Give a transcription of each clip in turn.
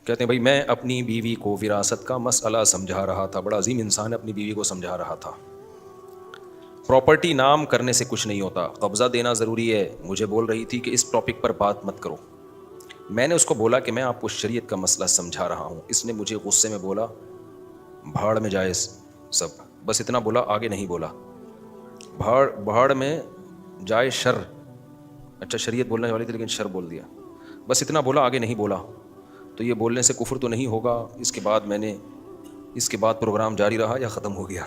کہتے ہیں بھائی میں اپنی بیوی کو وراثت کا مسئلہ سمجھا رہا تھا. بڑا عظیم انسان ہے, اپنی بیوی کو سمجھا رہا تھا. پراپرٹی نام کرنے سے کچھ نہیں ہوتا, قبضہ دینا ضروری ہے. مجھے بول رہی تھی کہ اس ٹاپک پر بات مت کرو. میں نے اس کو بولا کہ میں آپ کو شریعت کا مسئلہ سمجھا رہا ہوں. اس نے مجھے غصے میں بولا بھاڑ میں جائے سب. بس اتنا بولا, آگے نہیں بولا. بھاڑ میں جائے شر. اچھا شریعت بولنے والی تھی لیکن شر بول دیا. بس اتنا بولا, آگے نہیں بولا. تو یہ بولنے سے کفر تو نہیں ہوگا؟ اس کے بعد پروگرام جاری رہا یا ختم ہو گیا؟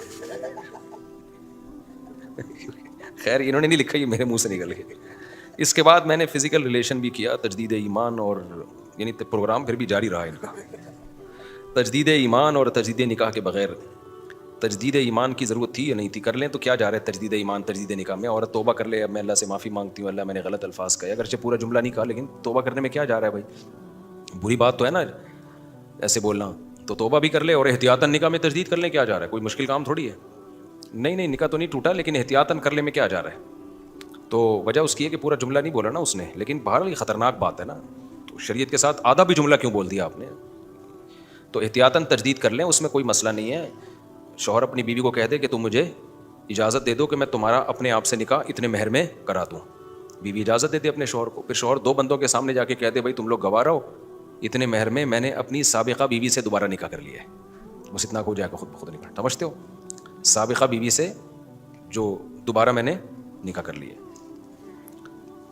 خیر انہوں نے نہیں لکھا, یہ میرے منہ سے نکل گیا. اس کے بعد میں نے فزیکل ریلیشن بھی کیا, تجدید ایمان, اور یعنی پروگرام پھر بھی جاری رہا ان کا. تجدید ایمان اور تجدید نکاح کے بغیر. تجدید ایمان کی ضرورت تھی یا نہیں تھی؟ کر لیں تو کیا جا رہا ہے تجدید ایمان تجدید نکاح میں؟ عورت توبہ کر لے, اب میں اللہ سے معافی مانگتی ہوں, اللہ میں نے غلط الفاظ کہے, اگرچہ پورا جملہ نہیں کہا لیکن توبہ کرنے میں کیا جا رہا ہے بھائی؟ بری بات تو ہے نا ایسے بولنا. تو توبہ بھی کر لے اور احتیاطاً نکاح میں تجدید کر لیں, کیا جا رہا ہے؟ کوئی مشکل کام تھوڑی ہے. نہیں نکاح تو نہیں ٹوٹا لیکن احتیاطاً کر لے میں کیا جا رہا ہے؟ تو وجہ اس کی ہے کہ پورا جملہ نہیں بولا نا اس نے, لیکن بہرحال یہ خطرناک بات ہے نا. تو شریعت کے ساتھ آدھا بھی جملہ کیوں بول دیا آپ نے؟ تو احتیاطاً تجدید کر لیں, اس میں کوئی مسئلہ نہیں ہے. شوہر اپنی بیوی کو کہہ دے کہ تم مجھے اجازت دے دو کہ میں تمہارا اپنے آپ سے نکاح اتنے مہر میں کرا دوں. بیوی اجازت دے دے اپنے شوہر کو. پھر شوہر دو بندوں کے سامنے جا کے کہہ دے بھائی تم لوگ گواہ رہو, اتنے مہر میں نے اپنی سابقہ بیوی سے دوبارہ نکاح کر لیا ہے. بس اتنا کو جا کے خود بخود نکاح. سمجھتے ہو؟ سابقہ بیوی سے جو دوبارہ میں نے نکاح کر لیا.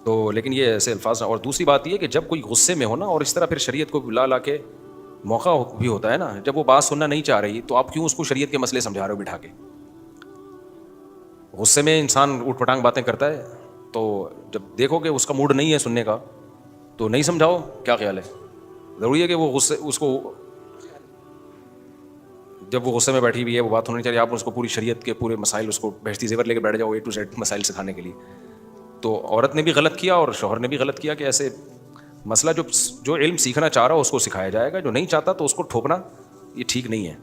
تو لیکن یہ ایسے الفاظ. اور دوسری بات یہ کہ جب کوئی غصے میں ہو نا, اور اس طرح پھر شریعت کو لا کے موقع بھی ہوتا ہے نا, جب وہ بات سننا نہیں چاہ رہی تو آپ کیوں اس کو شریعت کے مسئلے سمجھا رہے ہو بٹھا کے؟ غصے میں انسان اوٹ پٹانگ باتیں کرتا ہے, تو جب دیکھو کہ اس کا موڈ نہیں ہے سننے کا تو نہیں سمجھاؤ. کیا خیال ہے؟ ضروری ہے کہ وہ غصے اس کو جب وہ غصے میں بیٹھی ہوئی ہے وہ بات ہونی چاہیے, آپ اس کو پوری شریعت کے پورے مسائل اس کو بہشتی زیور لے کے بیٹھ جاؤ اے ٹو زیڈ مسائل سکھانے کے لیے. تو عورت نے بھی غلط کیا اور شوہر نے بھی غلط کیا کہ ایسے مسئلہ جو علم سیکھنا چاہ رہا ہو اس کو سکھایا جائے گا, جو نہیں چاہتا تو اس کو ٹھوکنا یہ ٹھیک نہیں ہے.